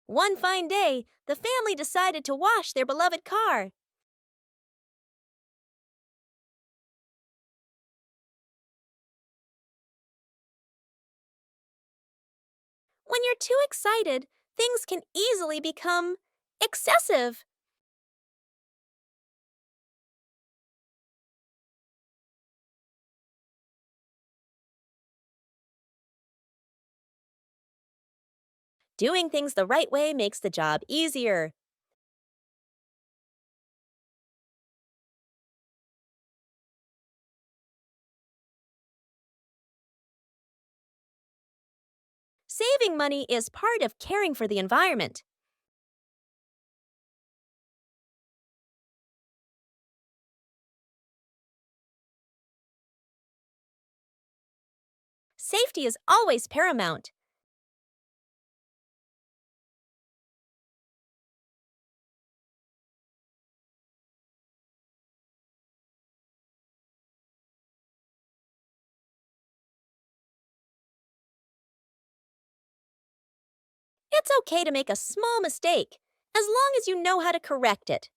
One fine day, the family decided to wash their beloved car. When you're too excited, things can easily become excessive. Doing things the right way makes the job easier. Saving money is part of caring for the environment. Safety is always paramount. It's okay to make a small mistake, as long as you know how to correct it.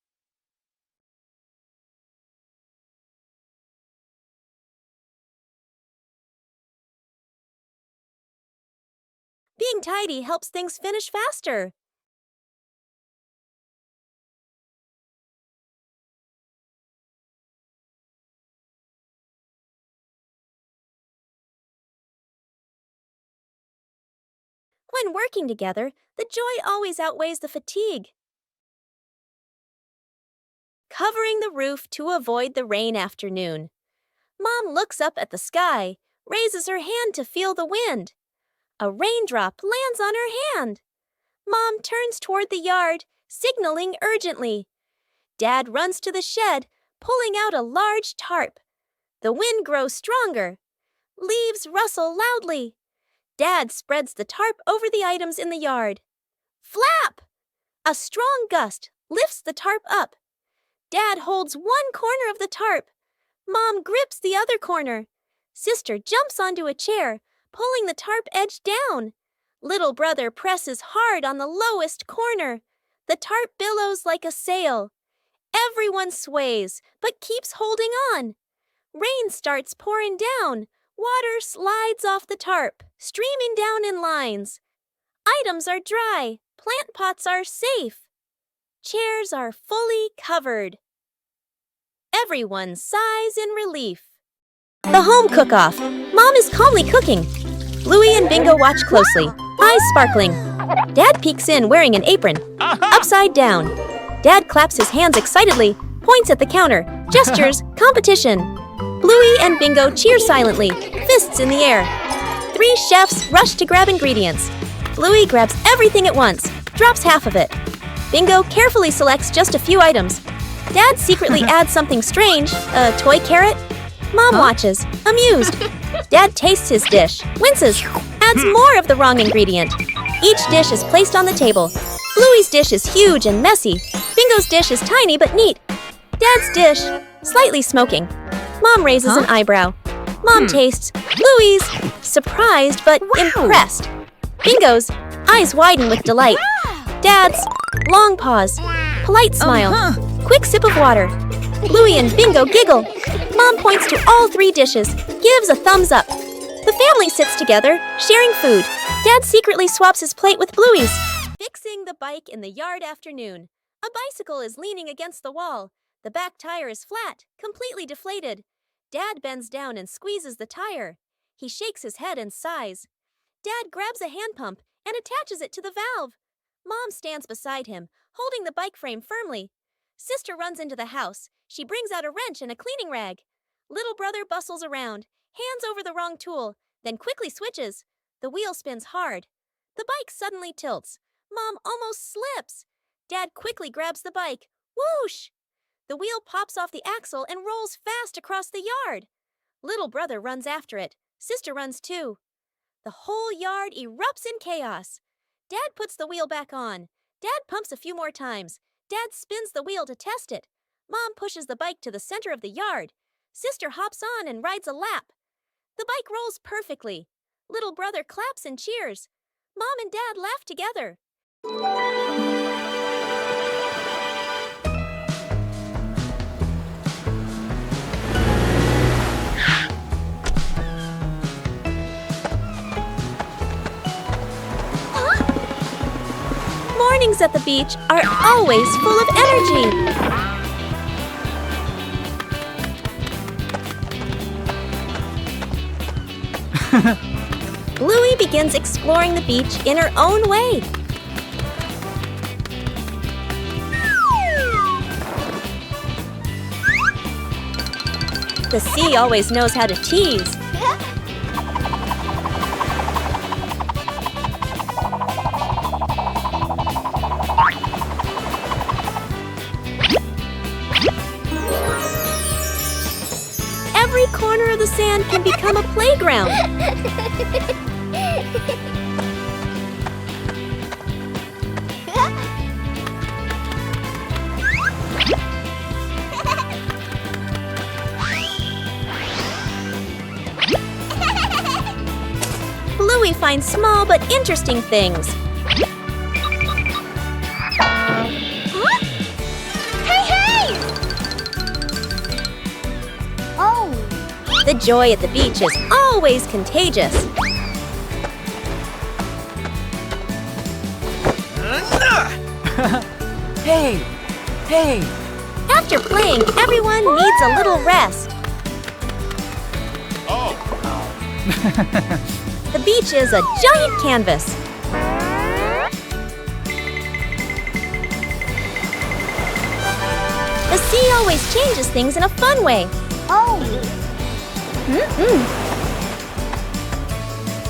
Being tidy helps things finish faster. When working together, the joy always outweighs the fatigue. Covering the roof to avoid the rain afternoon. Mom looks up at the sky, raises her hand to feel the wind. A raindrop lands on her hand. Mom turns toward the yard, signaling urgently. Dad runs to the shed, pulling out a large tarp. The wind grows stronger. Leaves rustle loudly. Dad spreads the tarp over the items in the yard. Flap! A strong gust lifts the tarp up. Dad holds one corner of the tarp. Mom grips the other corner. Sister jumps onto a chair, pulling the tarp edge down. Little brother presses hard on the lowest corner. The tarp billows like a sail. Everyone sways, but keeps holding on. Rain starts pouring down. Water slides off the tarp, streaming down in lines. Items are dry. Plant pots are safe. Chairs are fully covered. Everyone sighs in relief. The home cook-off. Mom is calmly cooking. Bluey and Bingo watch closely, eyes sparkling. Dad peeks in wearing an apron, upside down. Dad claps his hands excitedly, points at the counter, gestures, competition. Bluey and Bingo cheer silently, fists in the air. Three chefs rush to grab ingredients. Bluey grabs everything at once, drops half of it. Bingo carefully selects just a few items. Dad secretly adds something strange, a toy carrot. Mom watches, amused. Dad tastes his dish, winces, adds more of the wrong ingredient. Each dish is placed on the table. Bluey's dish is huge and messy. Bingo's dish is tiny but neat. Dad's dish, slightly smoking. Mom raises an eyebrow. Mom tastes. Bluey's, surprised but impressed. Bingo's, eyes widen with delight. Dad's, long pause, polite smile, quick sip of water. Bluey and Bingo giggle. Mom points to all three dishes, gives a thumbs up. The family sits together, sharing food. Dad secretly swaps his plate with Bluey's. Fixing the bike in the yard afternoon. A bicycle is leaning against the wall. The back tire is flat, completely deflated. Dad bends down and squeezes the tire. He shakes his head and sighs. Dad grabs a hand pump and attaches it to the valve. Mom stands beside him, holding the bike frame firmly. Sister runs into the house. She brings out a wrench and a cleaning rag. Little brother bustles around, hands over the wrong tool, then quickly switches. The wheel spins hard. The bike suddenly tilts. Mom almost slips. Dad quickly grabs the bike. Whoosh! The wheel pops off the axle and rolls fast across the yard. Little brother runs after it. Sister runs too. The whole yard erupts in chaos. Dad puts the wheel back on. Dad pumps a few more times. Dad spins the wheel to test it. Mom pushes the bike to the center of the yard. Sister hops on and rides a lap. The bike rolls perfectly. Little brother claps and cheers. Mom and Dad laugh together. Mornings at the beach are always full of energy. Bluey begins exploring the beach in her own way. The sea always knows how to tease. Every corner of the sand can become a playground. Bluey finds small but interesting things. Huh? Hey! Oh! The joy at the beach is always contagious. Hey! After playing, everyone needs a little rest. Oh! The beach is a giant canvas. The sea always changes things in a fun way. Oh!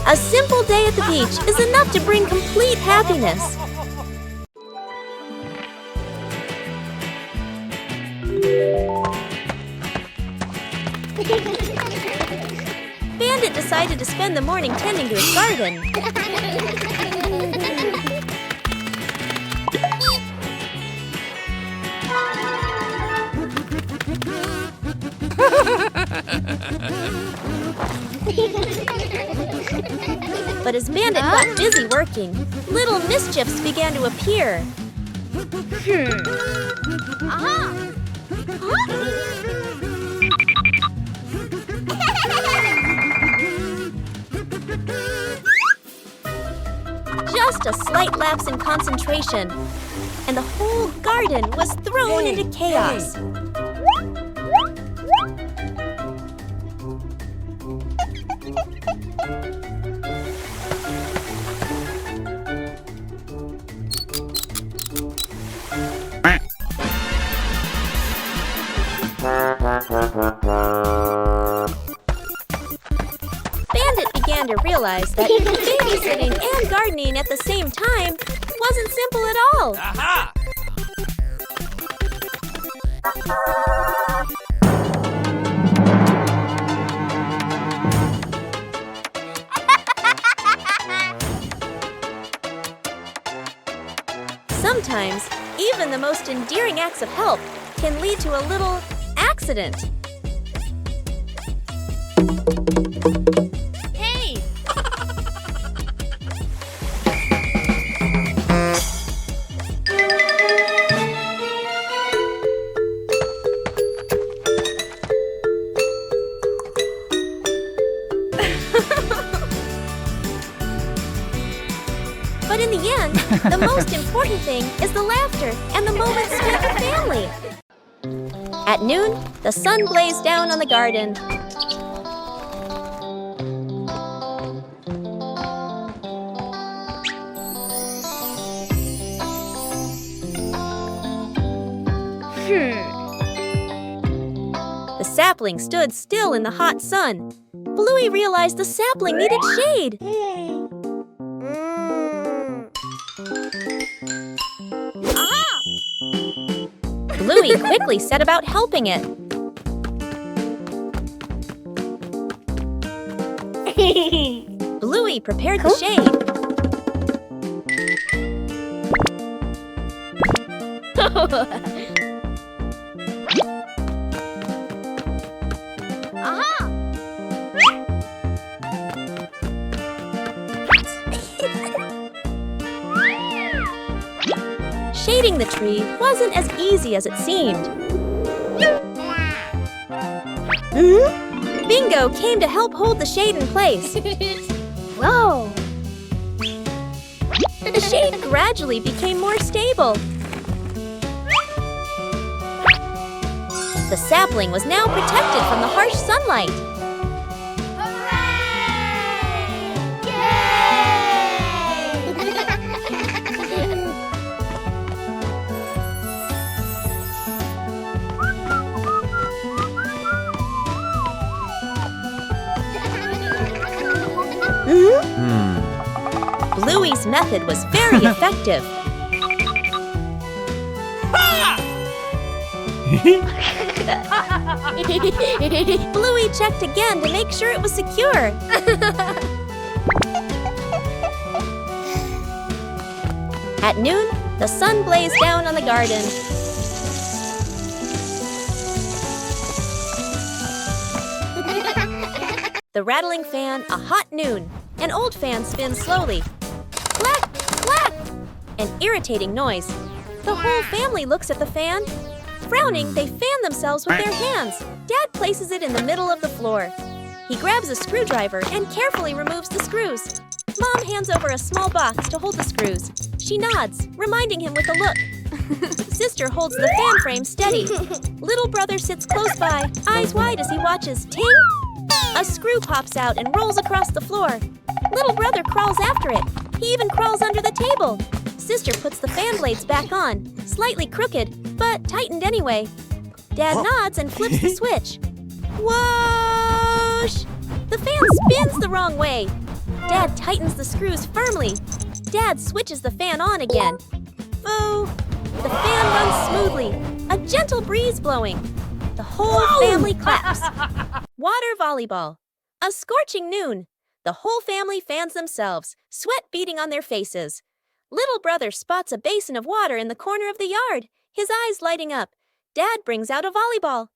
A simple day at the beach is enough to bring complete happiness. Bandit decided to spend the morning tending to his garden. But as Bandit got busy working, little mischiefs began to appear. Just a slight lapse in concentration, and the whole garden was thrown into chaos. Bandit began to realize that babysitting and gardening at the same time wasn't simple at all. Aha! Sometimes, even the most endearing acts of help can lead to a little accident. Hey! But in the end, the most important thing is the laughter and the moments spent with family. At noon, the sun blazed down on the garden. The sapling stood still in the hot sun. Bluey realized the sapling needed shade. Bluey quickly set about helping it. Bluey prepared the shade. the tree wasn't as easy as it seemed. Bingo came to help hold the shade in place. Whoa! The shade gradually became more stable. The sapling was now protected from the harsh sunlight. Bluey's method was very effective. Bluey checked again to make sure it was secure. At noon, the sun blazed down on the garden. The rattling fan, a hot noon. An old fan spins slowly. Clack, clack! An irritating noise. The whole family looks at the fan. Frowning, they fan themselves with their hands. Dad places it in the middle of the floor. He grabs a screwdriver and carefully removes the screws. Mom hands over a small box to hold the screws. She nods, reminding him with a look. Sister holds the fan frame steady. Little brother sits close by, eyes wide as he watches. Ting! A screw pops out and rolls across the floor. Little brother crawls after it. He even crawls under the table. Sister puts the fan blades back on, slightly crooked, but tightened anyway. Dad nods and flips the switch. Whoosh! The fan spins the wrong way. Dad tightens the screws firmly. Dad switches the fan on again. Boo! The fan runs smoothly, a gentle breeze blowing. The whole family claps. Water volleyball. A scorching noon. The whole family fans themselves, sweat beading on their faces. Little brother spots a basin of water in the corner of the yard, his eyes lighting up. Dad brings out a volleyball.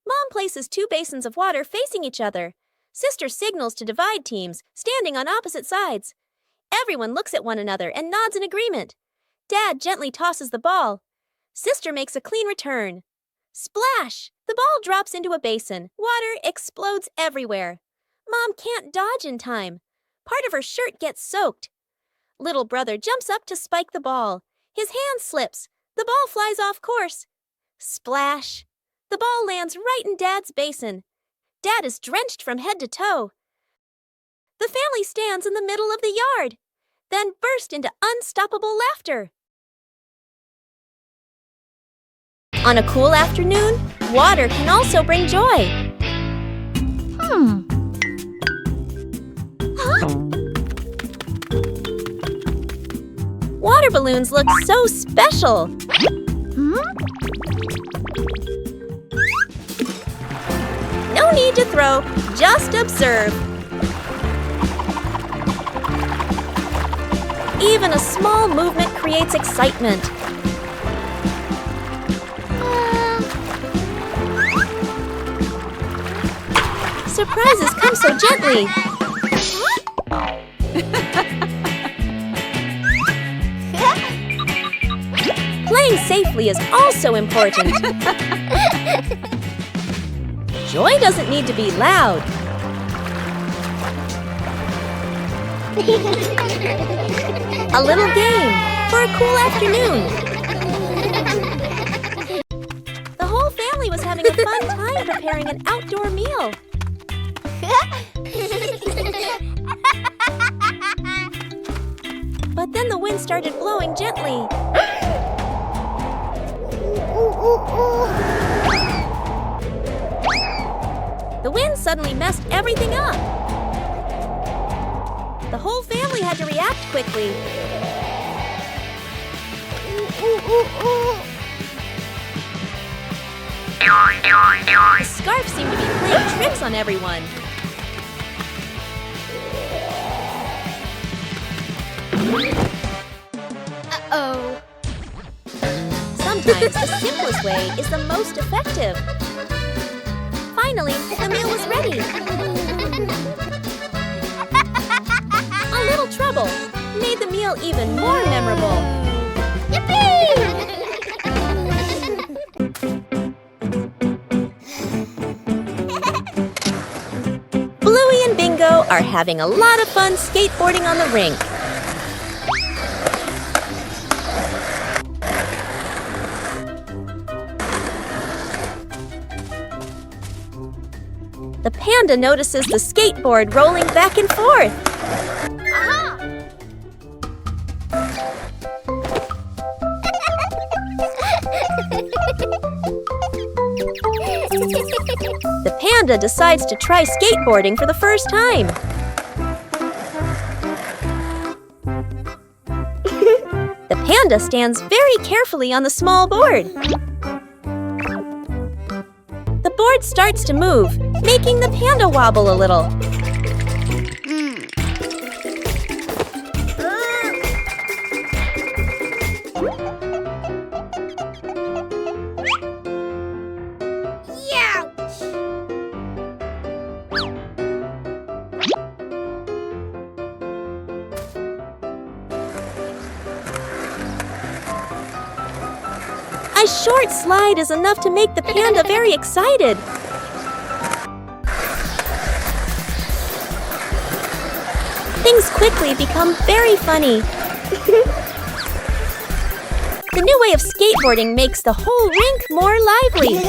Mom places 2 basins of water facing each other. Sister signals to divide teams, standing on opposite sides. Everyone looks at one another and nods in agreement. Dad gently tosses the ball. Sister makes a clean return. Splash! The ball drops into a basin. Water explodes everywhere. Mom can't dodge in time. Part of her shirt gets soaked. Little brother jumps up to spike the ball. His hand slips. The ball flies off course. Splash! The ball lands right in Dad's basin. Dad is drenched from head to toe. The family stands in the middle of the yard, then burst into unstoppable laughter. On a cool afternoon, water can also bring joy. Water balloons look so special. No need to throw, just observe. Even a small movement creates excitement. Surprises come so gently. Playing safely is also important. Joy doesn't need to be loud. A little game for a cool afternoon. The whole family was having a fun time preparing an outdoor meal. But then the wind started blowing gently. The wind suddenly messed everything up. The whole family had to react quickly. The scarf seemed to be playing tricks on everyone. Uh-oh. Sometimes the simplest way is the most effective. Finally, the meal was ready. A little trouble made the meal even more memorable. Yippee! are having a lot of fun skateboarding on the rink. The panda notices the skateboard rolling back and forth. The panda decides to try skateboarding for the first time. The panda stands very carefully on the small board. The board starts to move, making the panda wobble a little. A short slide is enough to make the panda very excited. Things quickly become very funny. The new way of skateboarding makes the whole rink more lively.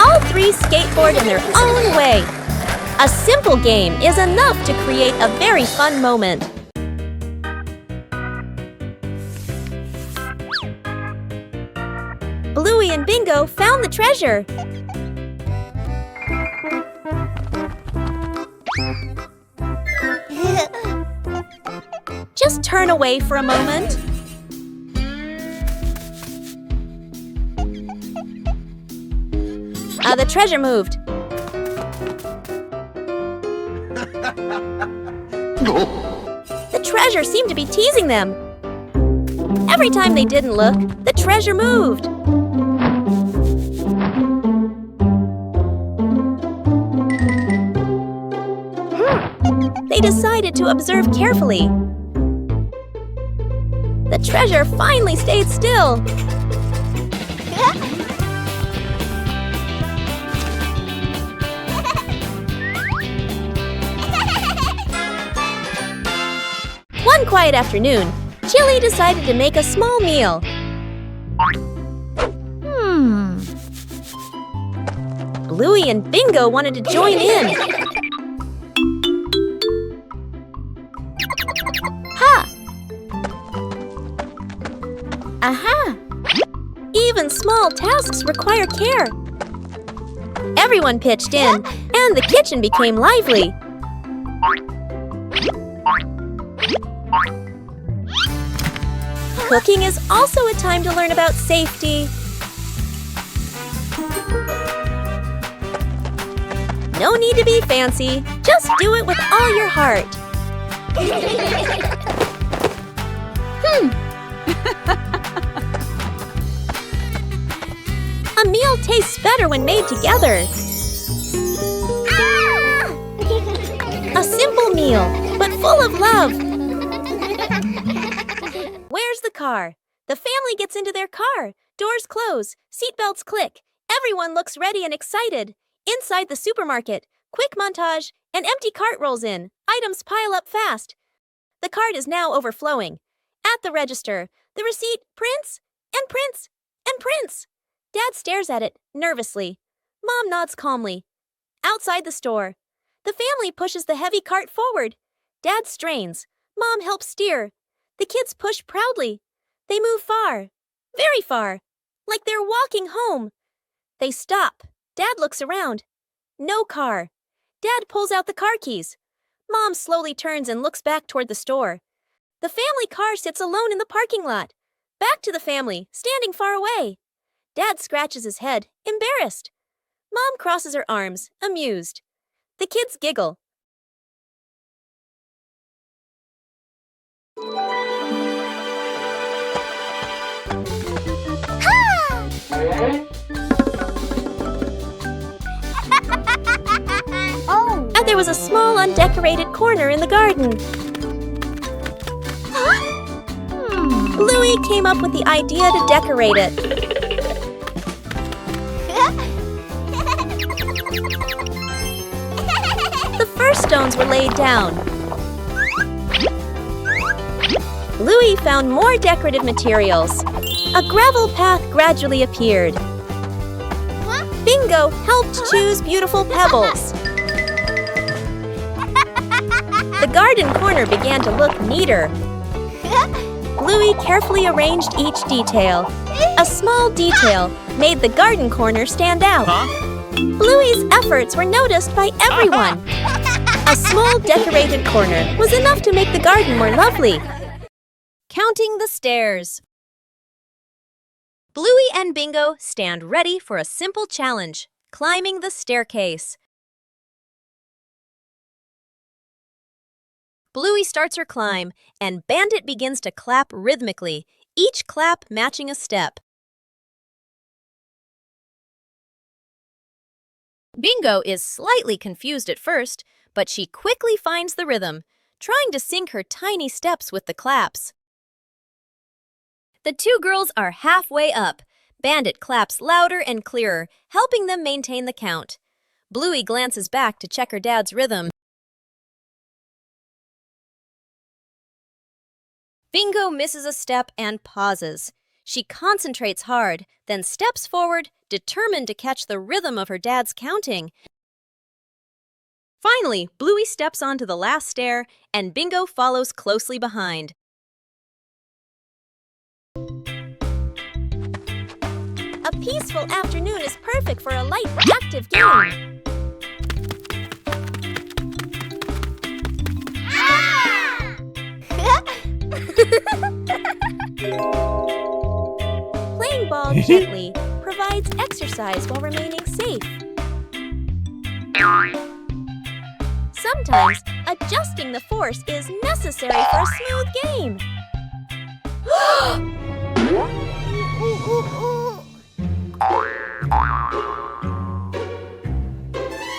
All three skateboard in their own way. A simple game is enough to create a very fun moment. Bluey and Bingo found the treasure. Just turn away for a moment. The treasure moved. The treasure seemed to be teasing them. Every time they didn't look, the treasure moved. They decided to observe carefully. The treasure finally stayed still. One quiet afternoon, Chili decided to make a small meal. Bluey and Bingo wanted to join in. Ha! Aha! Even small tasks require care. Everyone pitched in, and the kitchen became lively. Cooking is also a time to learn about safety. No need to be fancy, just do it with all your heart. A meal tastes better when made together. A simple meal, but full of love. Where's the car? The family gets into their car. Doors close. Seatbelts click. Everyone looks ready and excited. Inside the supermarket, quick montage, an empty cart rolls in. Items pile up fast. The cart is now overflowing. At the register, the receipt prints and prints and prints. Dad stares at it nervously. Mom nods calmly. Outside the store, the family pushes the heavy cart forward. Dad strains. Mom helps steer. The kids push proudly. They move far, very far, like they're walking home. They stop. Dad looks around. No car. Dad pulls out the car keys. Mom slowly turns and looks back toward the store. The family car sits alone in the parking lot. Back to the family, standing far away. Dad scratches his head, embarrassed. Mom crosses her arms, amused. The kids giggle. Ha! Oh. And there was a small undecorated corner in the garden. Bluey came up with the idea to decorate it. The first stones were laid down. Bluey found more decorative materials. A gravel path gradually appeared. Bingo helped choose beautiful pebbles. The garden corner began to look neater. Bluey carefully arranged each detail. A small detail made the garden corner stand out. Bluey's efforts were noticed by everyone. A small decorated corner was enough to make the garden more lovely. Counting the stairs. Bluey and Bingo stand ready for a simple challenge, climbing the staircase. Bluey starts her climb, and Bandit begins to clap rhythmically, each clap matching a step. Bingo is slightly confused at first, but she quickly finds the rhythm, trying to sync her tiny steps with the claps. The two girls are halfway up. Bandit claps louder and clearer, helping them maintain the count. Bluey glances back to check her dad's rhythm. Bingo misses a step and pauses. She concentrates hard, then steps forward, determined to catch the rhythm of her dad's counting. Finally, Bluey steps onto the last stair, and Bingo follows closely behind. A peaceful afternoon is perfect for a light, active game. Playing ball gently provides exercise while remaining safe. Sometimes, adjusting the force is necessary for a smooth game.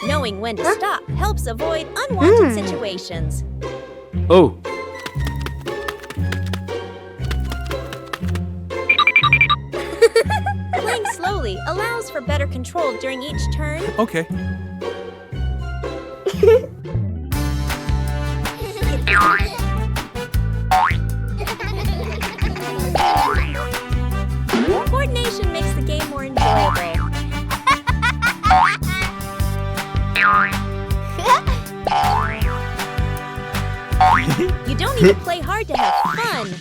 Knowing when to stop helps avoid unwanted situations. Oh, Playing slowly allows for better control during each turn. okay. Coordination makes the game more enjoyable. You don't need to play hard to have fun.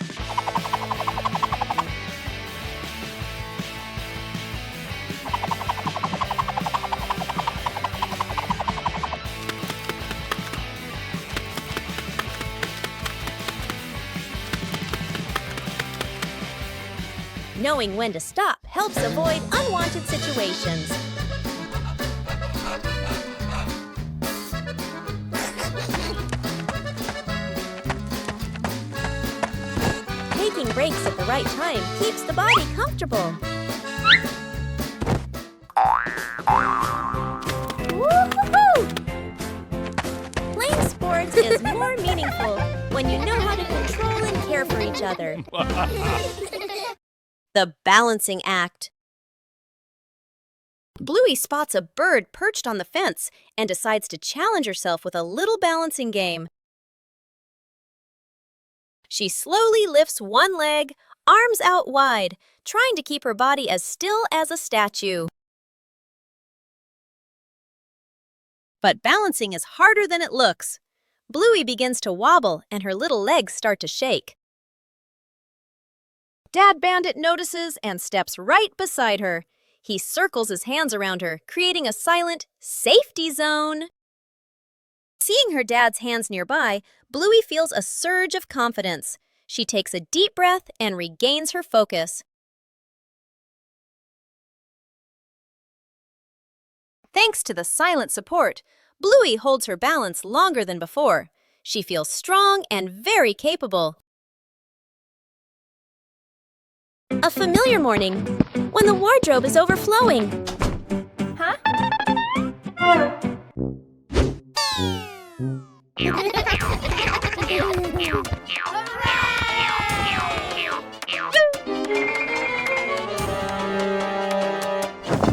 Knowing when to stop helps avoid unwanted situations. Taking breaks at the right time keeps the body comfortable. Woo-hoo-hoo! Playing sports is more meaningful when you know how to control and care for each other. The balancing act. Bluey spots a bird perched on the fence and decides to challenge herself with a little balancing game. She slowly lifts one leg, arms out wide, trying to keep her body as still as a statue. But balancing is harder than it looks. Bluey begins to wobble and her little legs start to shake. Dad Bandit notices and steps right beside her. He circles his hands around her, creating a silent safety zone. Seeing her dad's hands nearby, Bluey feels a surge of confidence. She takes a deep breath and regains her focus. Thanks to the silent support, Bluey holds her balance longer than before. She feels strong and very capable. A familiar morning, when the wardrobe is overflowing. Huh?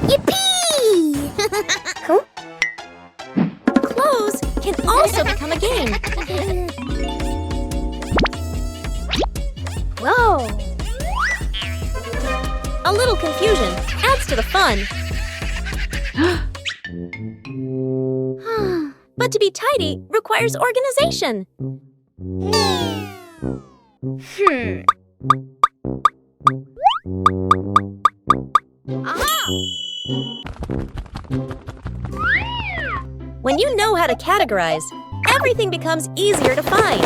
Yippee! Huh? Clothes can also become a game. Whoa! A little confusion adds to the fun. But to be tidy requires organization. Aha! When you know how to categorize, everything becomes easier to find.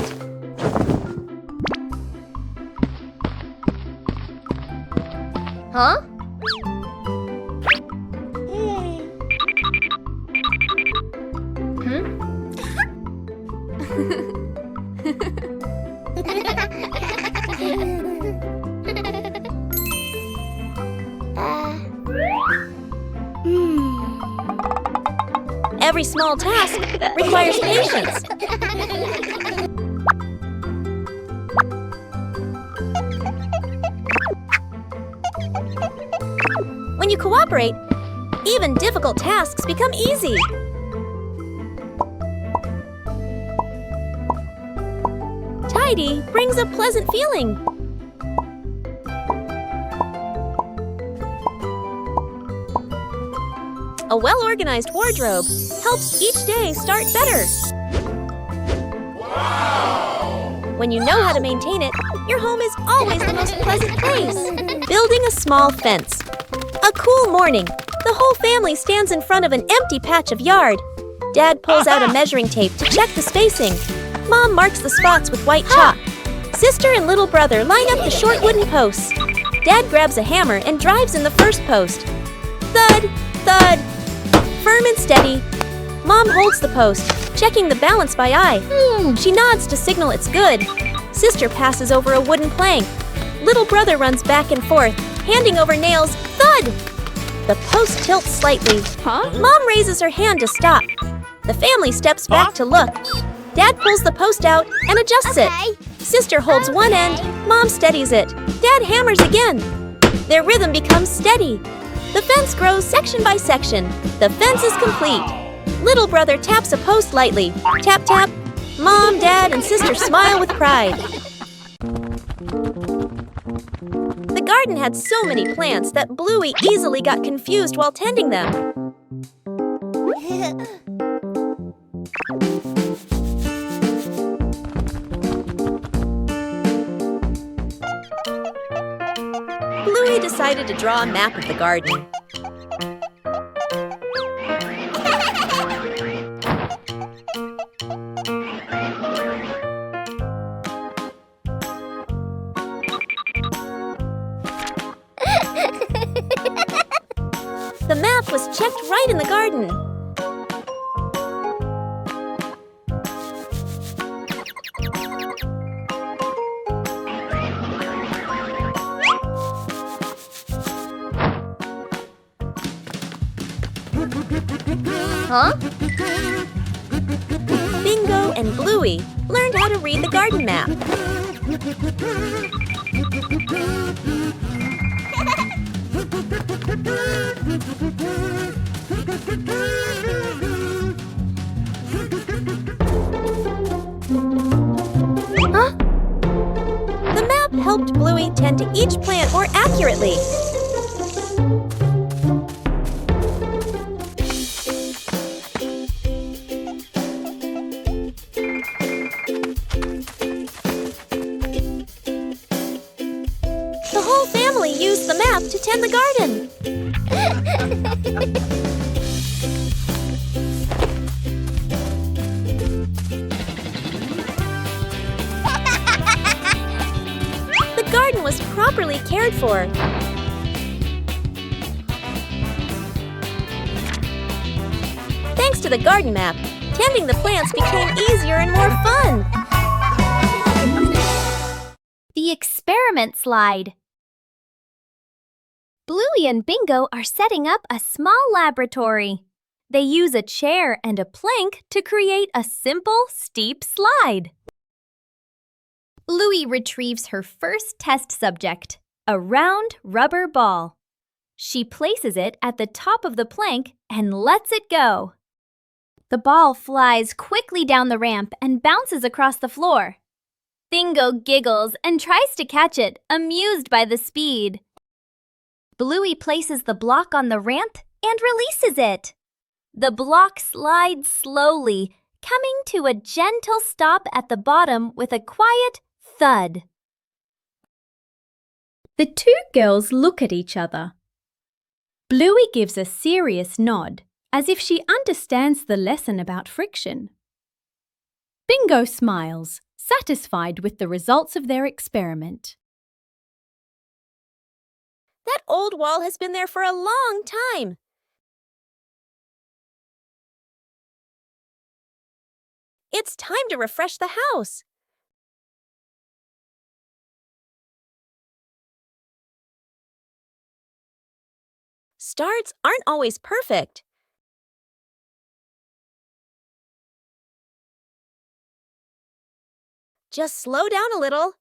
Huh? Every small task requires patience. When you cooperate, even difficult tasks become easy. Tidy brings a pleasant feeling. A well-organized wardrobe helps each day start better. When you know how to maintain it, your home is always the most pleasant place. Building a small fence. A cool morning, the whole family stands in front of an empty patch of yard. Dad pulls out a measuring tape to check the spacing. Mom marks the spots with white chalk. Sister and little brother line up the short wooden posts. Dad grabs a hammer and drives in the first post. Thud, thud. Firm and steady. Mom holds the post, checking the balance by eye. She nods to signal it's good. Sister passes over a wooden plank. Little brother runs back and forth, handing over nails. Thud! The post tilts slightly. Mom raises her hand to stop. The family steps back to look. Dad pulls the post out and adjusts it. Sister holds one end, Mom steadies it. Dad hammers again. Their rhythm becomes steady. The fence grows section by section. The fence is complete. Little brother taps a post lightly. Tap, tap. Mom, Dad, and Sister smile with pride. The garden had so many plants that Bluey easily got confused while tending them. Bluey decided to draw a map of the garden. The map was checked right in the garden. Huh? Bingo and Bluey learned how to read the garden map. Huh? The map helped Bluey tend to each plant more accurately. The whole family used the map to tend the garden. The garden was properly cared for. Thanks to the garden map, tending the plants became easier and more fun. The experiment slide. Bluey and Bingo are setting up a small laboratory. They use a chair and a plank to create a simple, steep slide. Bluey retrieves her first test subject, a round rubber ball. She places it at the top of the plank and lets it go. The ball flies quickly down the ramp and bounces across the floor. Bingo giggles and tries to catch it, amused by the speed. Bluey places the block on the ramp and releases it. The block slides slowly, coming to a gentle stop at the bottom with a quiet thud. The two girls look at each other. Bluey gives a serious nod, as if she understands the lesson about friction. Bingo smiles, satisfied with the results of their experiment. That old wall has been there for a long time. It's time to refresh the house. Starts aren't always perfect. Just slow down a little.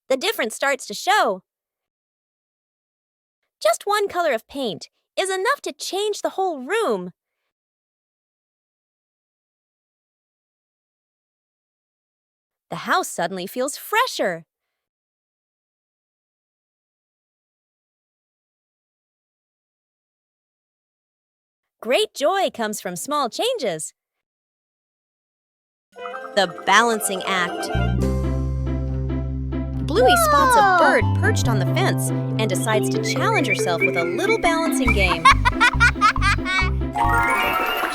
The difference starts to show. Just one color of paint is enough to change the whole room. The house suddenly feels fresher. Great joy comes from small changes. The balancing act. Bluey spots a bird perched on the fence and decides to challenge herself with a little balancing game.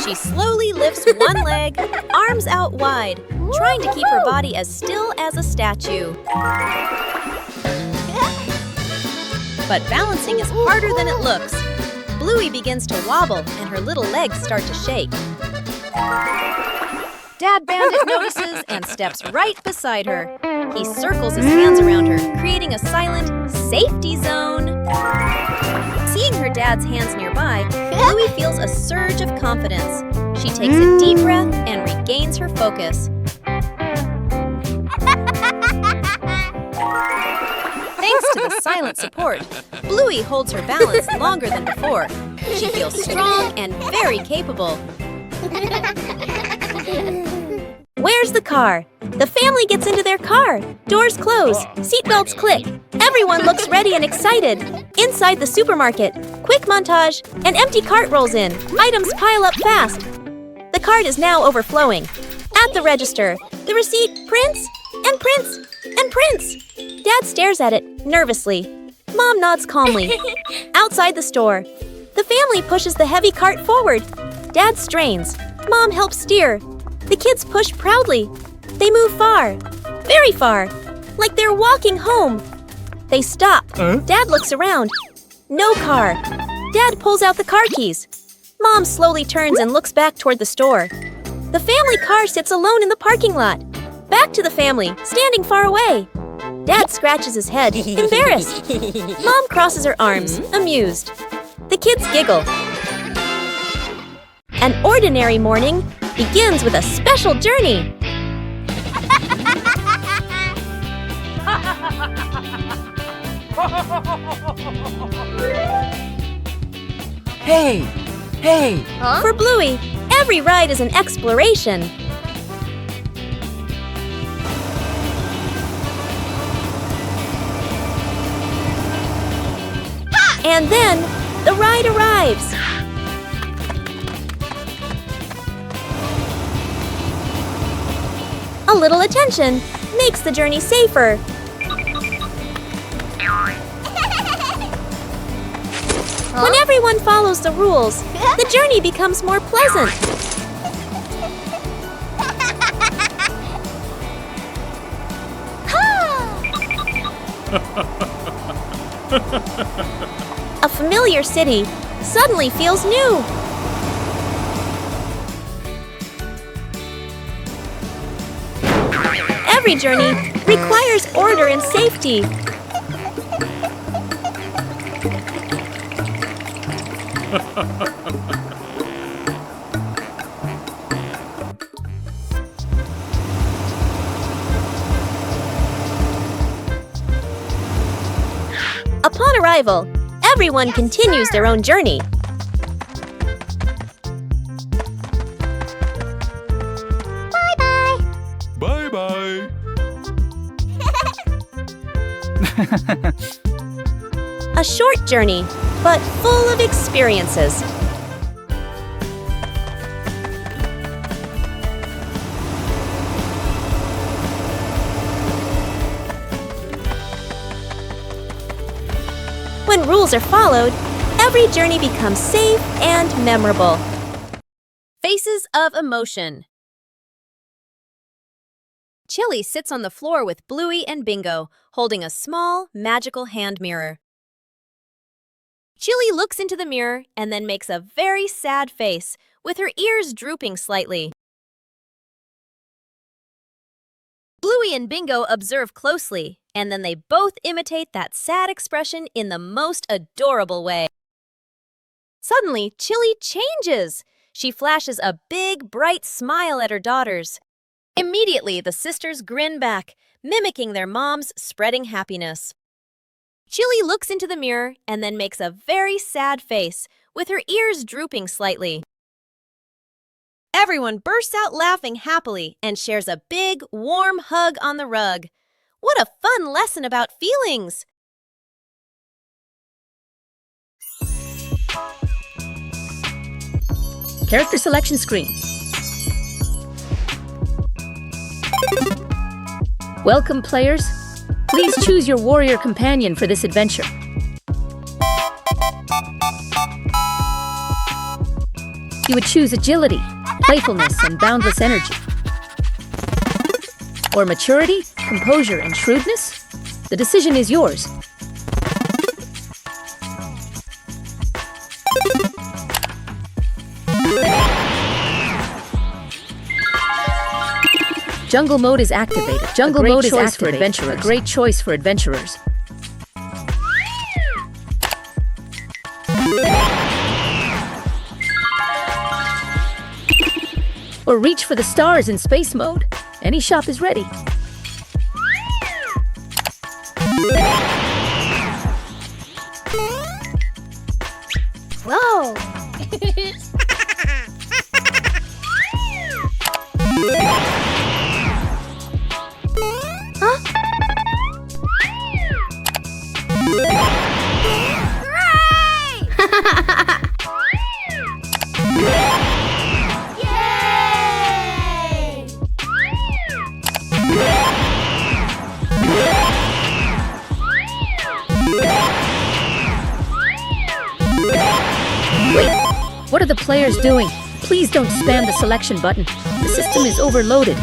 She slowly lifts one leg, arms out wide, trying to keep her body as still as a statue. But balancing is harder than it looks. Bluey begins to wobble and her little legs start to shake. Dad Bandit notices and steps right beside her. He circles his hands around her, creating a silent safety zone. Seeing her dad's hands nearby, Bluey feels a surge of confidence. She takes a deep breath and regains her focus. Thanks to the silent support, Bluey holds her balance longer than before. She feels strong and very capable. Where's the car? The family gets into their car. Doors close. Seatbelts click. Everyone looks ready and excited. Inside the supermarket, quick montage. An empty cart rolls in. Items pile up fast. The cart is now overflowing. At the register, the receipt prints and prints and prints. Dad stares at it nervously. Mom nods calmly. Outside the store, the family pushes the heavy cart forward. Dad strains. Mom helps steer. The kids push proudly. They move far, very far, like they're walking home. They stop. Dad looks around. No car. Dad pulls out the car keys. Mom slowly turns and looks back toward the store. The family car sits alone in the parking lot. Back to the family, standing far away. Dad scratches his head, embarrassed. Mom crosses her arms, amused. The kids giggle. An ordinary morning begins with a special journey. Hey! Hey! For Bluey, every ride is an exploration. And then, the ride arrives. A little attention makes the journey safer. When everyone follows the rules, the journey becomes more pleasant. A familiar city suddenly feels new. Every journey requires order and safety. Upon arrival, everyone continues their own journey. Bye-bye. A short journey, but full of experiences. When rules are followed, every journey becomes safe and memorable. Faces of emotion. Chili sits on the floor with Bluey and Bingo, holding a small, magical hand mirror. Chili looks into the mirror and then makes a very sad face, with her ears drooping slightly. Bluey and Bingo observe closely, and then they both imitate that sad expression in the most adorable way. Suddenly, Chili changes. She flashes a big, bright smile at her daughters. Immediately, the sisters grin back, mimicking their mom's spreading happiness. Chili looks into the mirror and then makes a very sad face, with her ears drooping slightly. Everyone bursts out laughing happily and shares a big, warm hug on the rug. What a fun lesson about feelings! Character selection screen. Welcome, players. Please choose your warrior companion for this adventure. You would choose agility, playfulness, and boundless energy. Or maturity, composure, and shrewdness? The decision is yours. Jungle mode is activated. Jungle mode is activated for adventurers. A great choice for adventurers. Or reach for the stars in space mode. Any shop is ready. Whoa! Wait, what are the players doing? Please don't spam the selection button. The system is overloaded.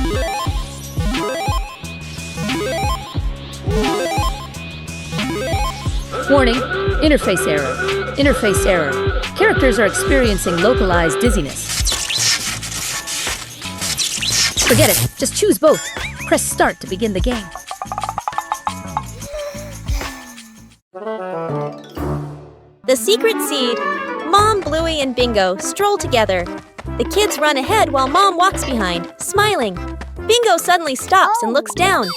Warning, interface error. Interface error. Characters are experiencing localized dizziness. Forget it, just choose both. Press start to begin the game. The secret seed. Mom, Bluey, and Bingo stroll together. The kids run ahead while Mom walks behind, smiling. Bingo suddenly stops and looks down.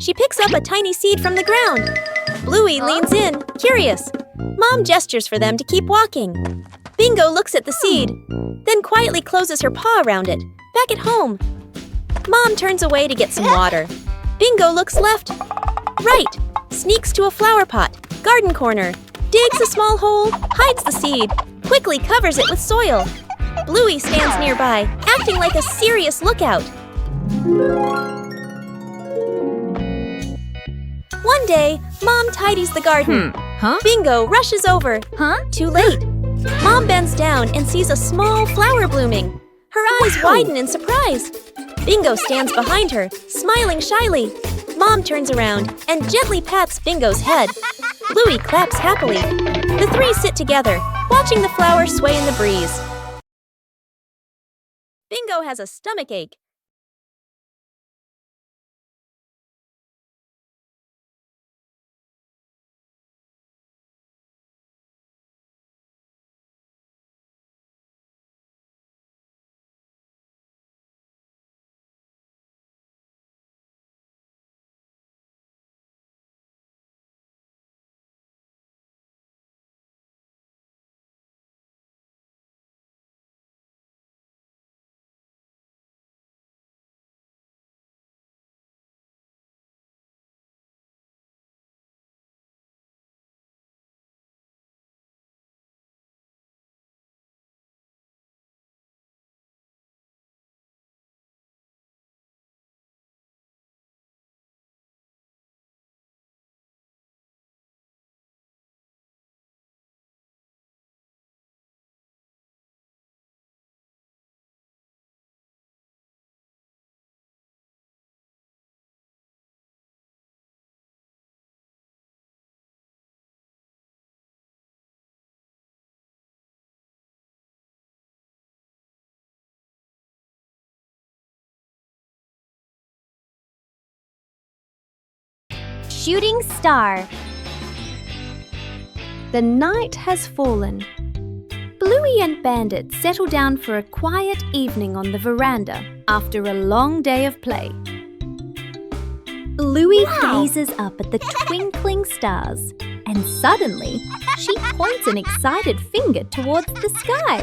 She picks up a tiny seed from the ground. Bluey leans in, curious. Mom gestures for them to keep walking. Bingo looks at the seed, then quietly closes her paw around it, back at home. Mom turns away to get some water. Bingo looks left, right, sneaks to a flower pot, garden corner, digs a small hole, hides the seed, quickly covers it with soil. Bluey stands nearby, acting like a serious lookout. One day, Mom tidies the garden. Bingo rushes over. Too late. Mom bends down and sees a small flower blooming. Her eyes widen in surprise. Bingo stands behind her, smiling shyly. Mom turns around and gently pats Bingo's head. Bluey claps happily. The three sit together, watching the flower sway in the breeze. Bingo has a stomachache. shooting star. The night has fallen. Bluey and Bandit settle down for a quiet evening on the veranda after a long day of play. Bluey gazes up at the twinkling stars, and suddenly she points an excited finger towards the sky.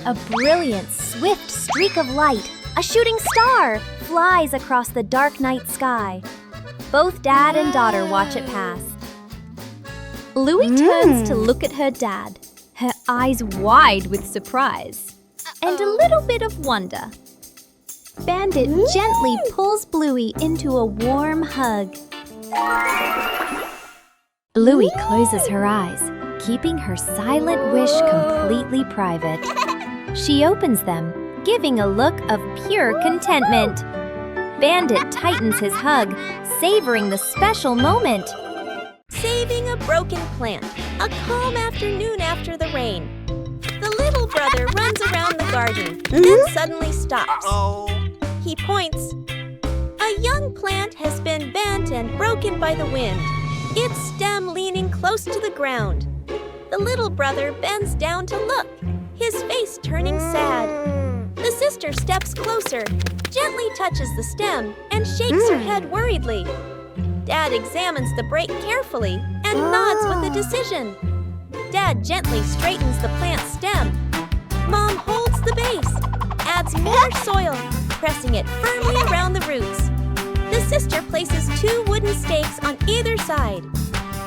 A brilliant, swift streak of light, a shooting star, flies across the dark night sky. Both dad and daughter watch it pass. Bluey turns to look at her dad, her eyes wide with surprise and a little bit of wonder. Bandit gently pulls Bluey into a warm hug. Bluey closes her eyes, keeping her silent wish completely private. She opens them, giving a look of pure contentment. Bandit tightens his hug, savoring the special moment. Saving a broken plant, a calm afternoon after the rain. The little brother runs around the garden, then suddenly stops. He points. A young plant has been bent and broken by the wind, its stem leaning close to the ground. The little brother bends down to look, his face turning sad. The sister steps closer, gently touches the stem, and shakes her head worriedly. Dad examines the break carefully and nods with a decision. Dad gently straightens the plant's stem. Mom holds the base, adds more soil, pressing it firmly around the roots. The sister places 2 wooden stakes on either side.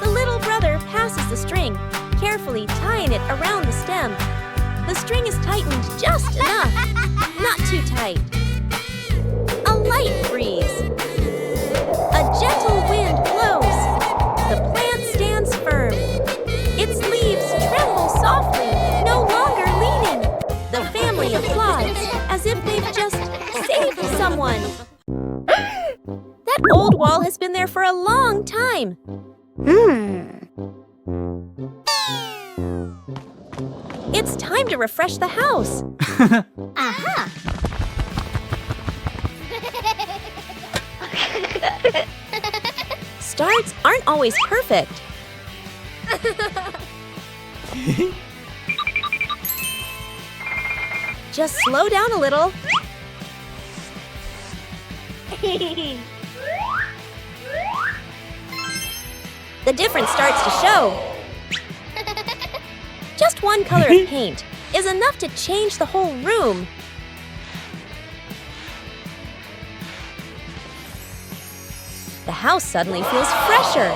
The little brother passes the string, carefully tying it around the stem. The string is tightened just enough, not too tight. A light breeze. A gentle wind blows. The plant stands firm. Its leaves tremble softly, no longer leaning. The family applauds as if they've just saved someone. That old wall has been there for a long time. It's time to refresh the house. Aha! Starts aren't always perfect. Just slow down a little. The difference starts to show. Just one color of paint is enough to change the whole room. The house suddenly feels fresher.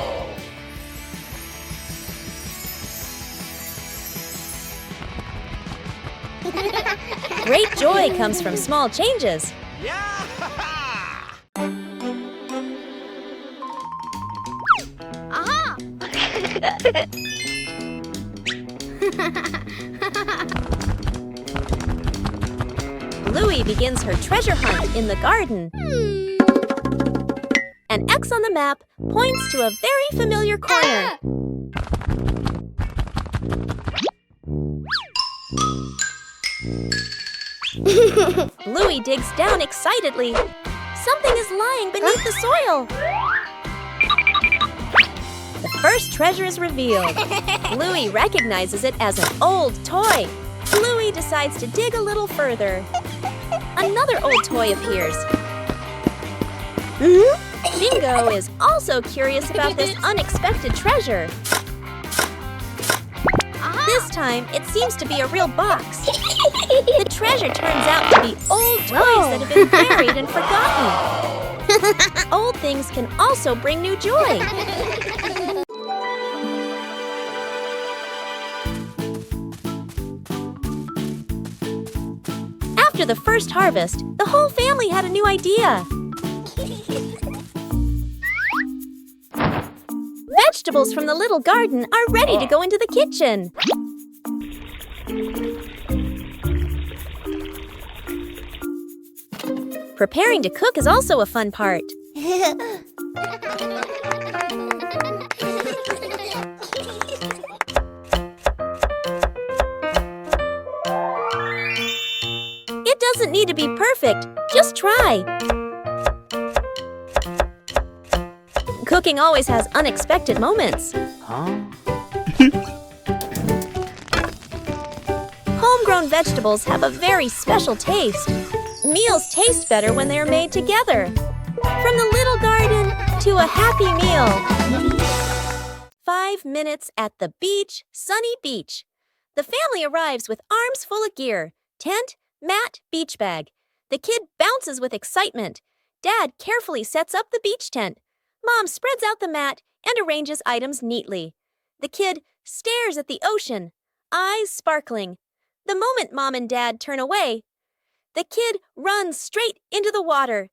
Great joy comes from small changes. Aha! Bluey begins her treasure hunt in the garden. An X on the map points to a very familiar corner. Bluey digs down excitedly. Something is lying beneath the soil. The first treasure is revealed. Bluey recognizes it as an old toy. Bluey decides to dig a little further. Another old toy appears. Bingo is also curious about this unexpected treasure. This time, it seems to be a real box. The treasure turns out to be old toys that have been buried and forgotten. Old things can also bring new joy. After the first harvest, the whole family had a new idea. Vegetables from the little garden are ready to go into the kitchen. Preparing to cook is also a fun part. It doesn't need to be perfect, just try. Cooking always has unexpected moments. Huh? Homegrown vegetables have a very special taste. Meals taste better when they are made together. From the little garden to a happy meal. 5 minutes at the beach, sunny beach. The family arrives with arms full of gear. Tent, mat, beach bag. The kid bounces with excitement. Dad carefully sets up the beach tent. Mom spreads out the mat and arranges items neatly. The kid stares at the ocean, eyes sparkling. The moment Mom and Dad turn away, the kid runs straight into the water.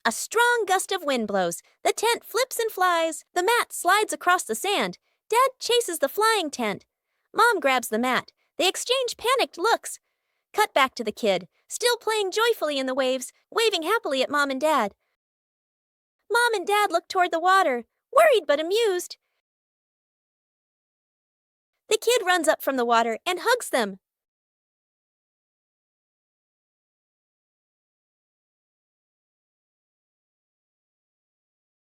A strong gust of wind blows. The tent flips and flies. The mat slides across the sand. Dad chases the flying tent. Mom grabs the mat. They exchange panicked looks. Cut back to the kid, still playing joyfully in the waves, waving happily at Mom and Dad. Mom and Dad look toward the water, worried but amused. The kid runs up from the water and hugs them.